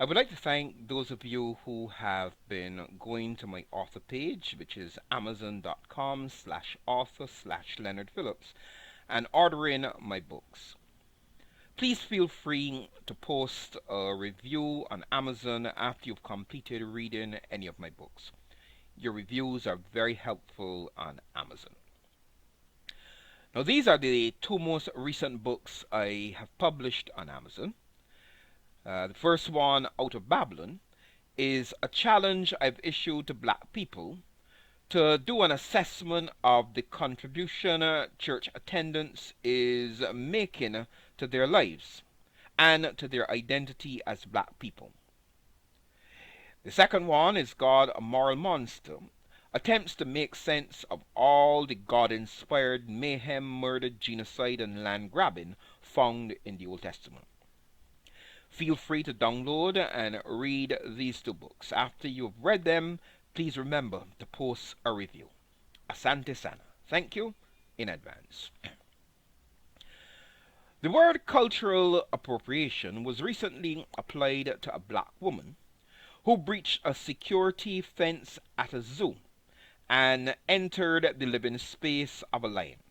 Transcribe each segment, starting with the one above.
would like to thank those of you who have been going to my author page, which is amazon.com/author/Leonard Phillips, and ordering my books. Please feel free to post a review on Amazon after you've completed reading any of my books. Your reviews are very helpful on Amazon. Now, these are the two most recent books I have published on Amazon. The first one, Out of Babylon, is a challenge I've issued to black people to do an assessment of the contribution church attendance is making to their lives and to their identity as black people. The second one is God, a Moral Monster, attempts to make sense of all the God-inspired mayhem, murder, genocide, and land grabbing found in the Old Testament. Feel free to download and read these two books. After you've read them, please remember to post a review. Asante sana. Thank you in advance. The word cultural appropriation was recently applied to a black woman who breached a security fence at a zoo and entered the living space of a lion.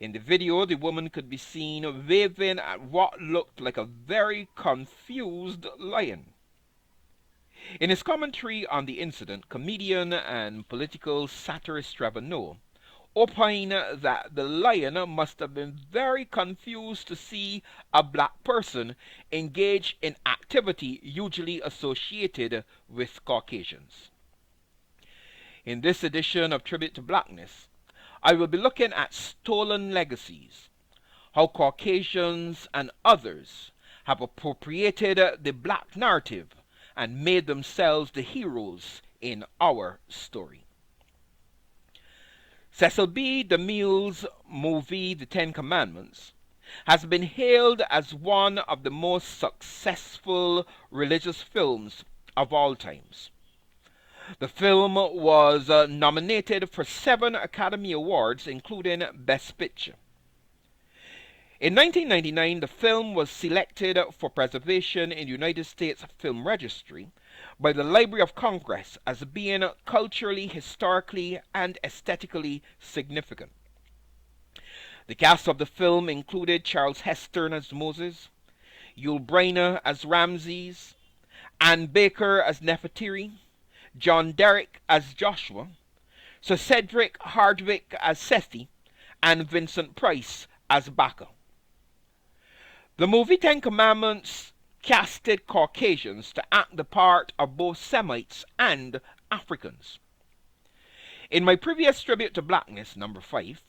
In the video, the woman could be seen waving at what looked like a very confused lion. In his commentary on the incident, comedian and political satirist Trevor Noah opined that the lion must have been very confused to see a black person engage in activity usually associated with Caucasians. In this edition of Tribute to Blackness, I will be looking at stolen legacies, how Caucasians and others have appropriated the black narrative and made themselves the heroes in our story. Cecil B. DeMille's movie The Ten Commandments has been hailed as one of the most successful religious films of all times. The film was nominated for 7 Academy Awards, including Best Picture. In 1999, the film was selected for preservation in the United States Film Registry by the Library of Congress as being culturally, historically, and aesthetically significant. The cast of the film included Charles Heston as Moses, Yul Brynner as Ramses, Ann Baker as Nefertiti, John Derrick as Joshua, Sir Cedric Hardwicke as Sethi, and Vincent Price as Baca. The movie Ten Commandments casted Caucasians to act the part of both Semites and Africans. In my previous Tribute to Blackness, number 5,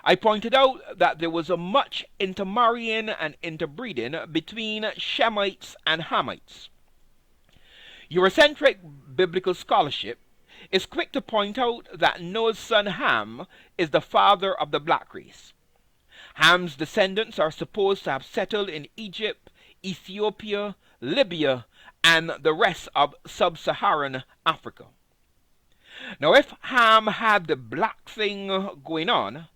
I pointed out that there was a much intermarrying and interbreeding between Shemites and Hamites. Eurocentric biblical scholarship is quick to point out that Noah's son Ham is the father of the black race. Ham's descendants are supposed to have settled in Egypt, Ethiopia, Libya, and the rest of sub-Saharan Africa. Now, if Ham had the black thing going on,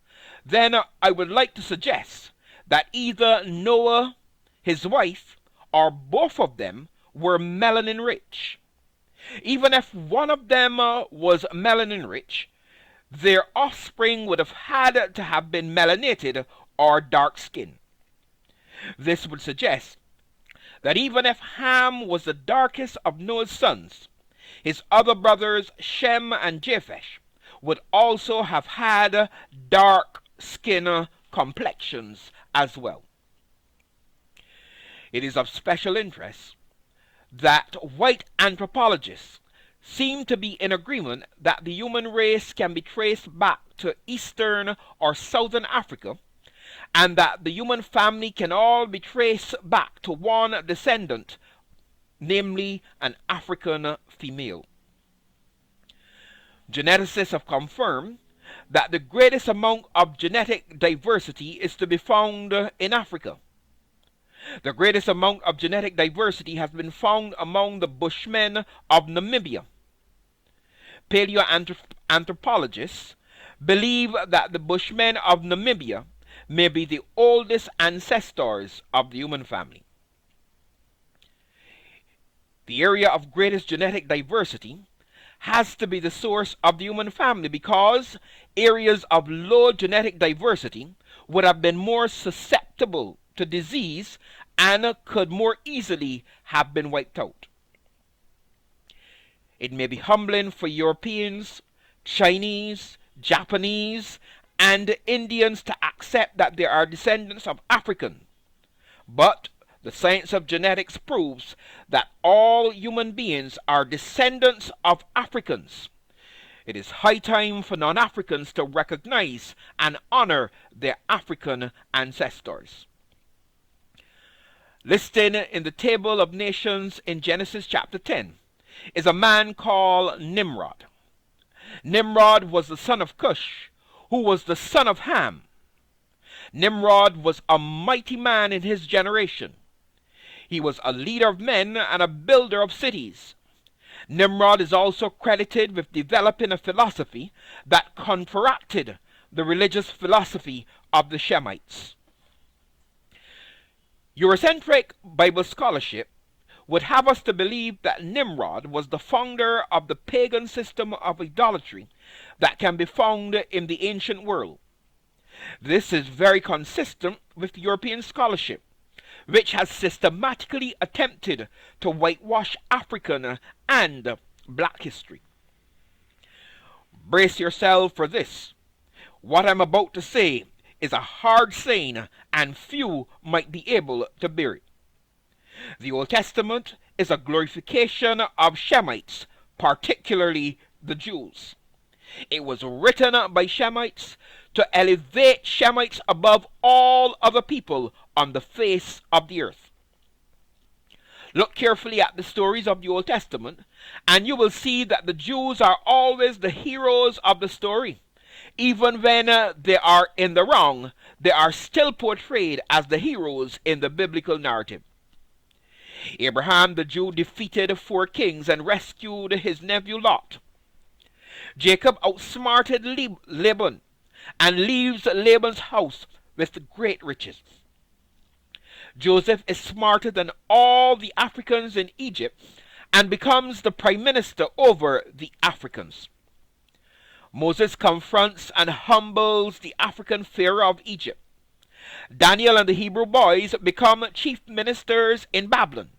then I would like to suggest that either Noah, his wife, or both of them were melanin rich. Even if one of them was melanin rich, their offspring would have had to have been melanated or dark skinned. This would suggest that even if Ham was the darkest of Noah's sons, his other brothers Shem and Japheth would also have had dark skin complexions as well. It is of special interest that white anthropologists seem to be in agreement that the human race can be traced back to Eastern or Southern Africa, and that the human family can all be traced back to one descendant, namely an African female. Geneticists have confirmed that the greatest amount of genetic diversity is to be found in Africa. The greatest amount of genetic diversity has been found among the Bushmen of Namibia. Paleoanthropologists believe that the Bushmen of Namibia may be the oldest ancestors of the human family. The area of greatest genetic diversity has to be the source of the human family, because areas of low genetic diversity would have been more susceptible to disease and could more easily have been wiped out. It may be humbling for Europeans, Chinese, Japanese, and Indians to accept that they are descendants of African, but the science of genetics proves that all human beings are descendants of Africans. It is high time for non-Africans to recognize and honor their African ancestors. Listed in the table of nations in Genesis chapter 10 is a man called Nimrod. Nimrod was the son of Cush, who was the son of Ham. Nimrod was a mighty man in his generation. He was a leader of men and a builder of cities. Nimrod is also credited with developing a philosophy that counteracted the religious philosophy of the Shemites. Eurocentric Bible scholarship would have us to believe that Nimrod was the founder of the pagan system of idolatry that can be found in the ancient world. This is very consistent with European scholarship, which has systematically attempted to whitewash African and black history. Brace yourself for this. What I'm about to say is a hard saying, and few might be able to bear it. The Old Testament is a glorification of Shemites, particularly the Jews. It was written by Shemites to elevate Shemites above all other people on the face of the earth. Look carefully at the stories of the Old Testament, and you will see that the Jews are always the heroes of the story. Even when they are in the wrong, they are still portrayed as the heroes in the biblical narrative. Abraham the Jew defeated 4 kings and rescued his nephew Lot. Jacob outsmarted Laban and leaves Laban's house with great riches. Joseph is smarter than all the Africans in Egypt and becomes the prime minister over the Africans. Moses confronts and humbles the African Pharaoh of Egypt. Daniel and the Hebrew boys become chief ministers in Babylon.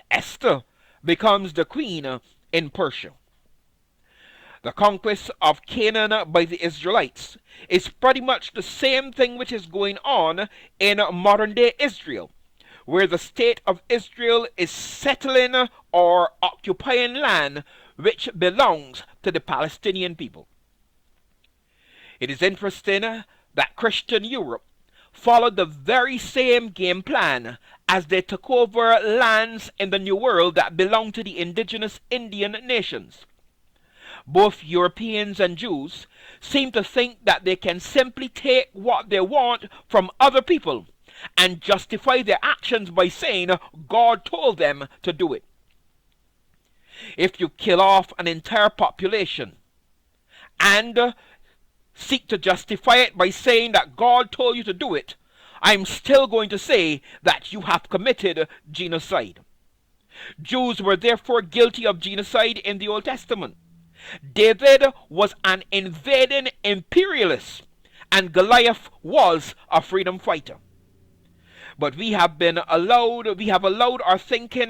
Esther becomes the queen in Persia. The conquest of Canaan by the Israelites is pretty much the same thing which is going on in modern-day Israel, where the state of Israel is settling or occupying land which belongs to the Palestinian people. It is interesting that Christian Europe followed the very same game plan as they took over lands in the New World that belonged to the indigenous Indian nations. Both Europeans and Jews seem to think that they can simply take what they want from other people and justify their actions by saying God told them to do it. If you kill off an entire population and seek to justify it by saying that God told you to do it, I'm still going to say that you have committed genocide. Jews were therefore guilty of genocide in the Old Testament. David was an invading imperialist, and Goliath was a freedom fighter. But we have allowed our thinking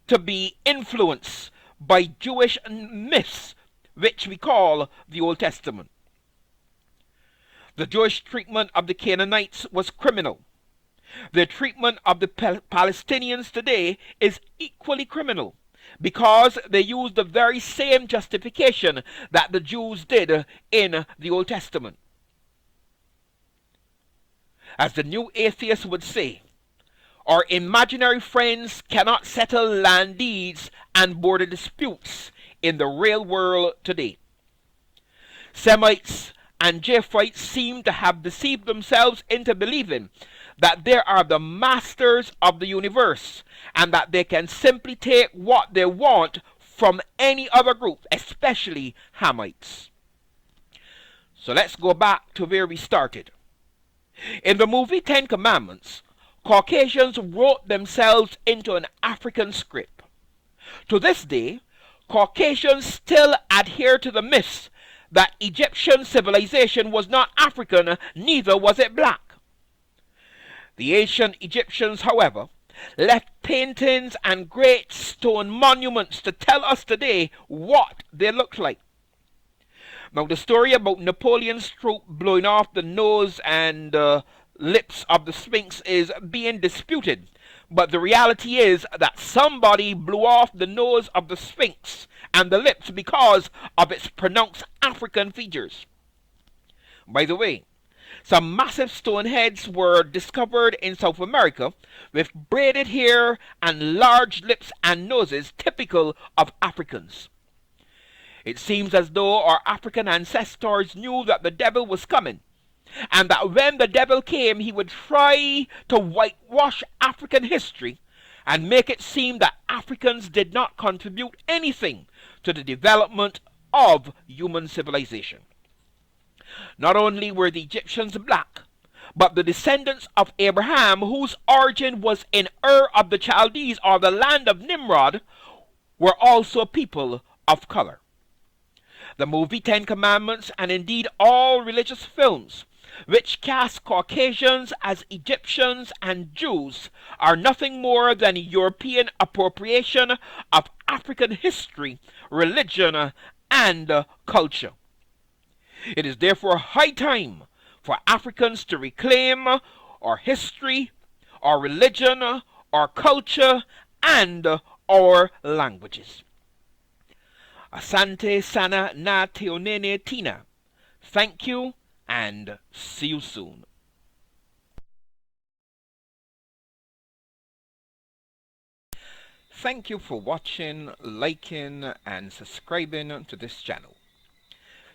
to be influenced by Jewish myths, which we call the Old Testament. The Jewish treatment of the Canaanites was criminal. The treatment of the Palestinians today is equally criminal, because they use the very same justification that the Jews did in the Old Testament. As the new atheist would say, our imaginary friends cannot settle land deeds and border disputes in the real world today. Semites and Japhites seem to have deceived themselves into believing that they are the masters of the universe and that they can simply take what they want from any other group, especially Hamites. So let's go back to where we started. In the movie 10 Commandments, Caucasians wrote themselves into an African script. To this day, Caucasians still adhere to the myths that Egyptian civilization was not African, neither was it black. The ancient Egyptians, however, left paintings and great stone monuments to tell us today what they looked like. Now, the story about Napoleon's troop blowing off the nose and lips of the Sphinx is being disputed, but the reality is that somebody blew off the nose of the Sphinx and the lips because of its pronounced African features. By the way, some massive stone heads were discovered in South America with braided hair and large lips and noses typical of Africans. It seems as though our African ancestors knew that the devil was coming, and that when the devil came, he would try to whitewash African history and make it seem that Africans did not contribute anything to the development of human civilization. Not only were the Egyptians black, but the descendants of Abraham, whose origin was in Ur of the Chaldees, or the land of Nimrod, were also people of color. The movie Ten Commandments, and indeed all religious films which cast Caucasians as Egyptians and Jews, are nothing more than European appropriation of African history, religion, and culture. It is therefore high time for Africans to reclaim our history, our religion, our culture, and our languages. Asante sana na teonene tina. Thank you and see you soon. Thank you for watching, liking, and subscribing to this channel.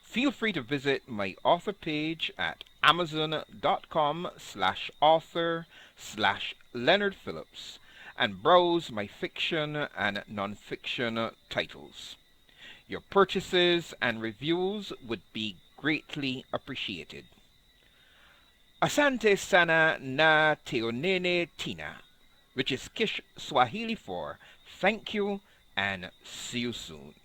Feel free to visit my author page at amazon.com/author/Leonard Phillips and browse my fiction and non-fiction titles. Your purchases and reviews would be greatly appreciated. Asante sana na teonene tina, which is Kish Swahili for thank you and see you soon.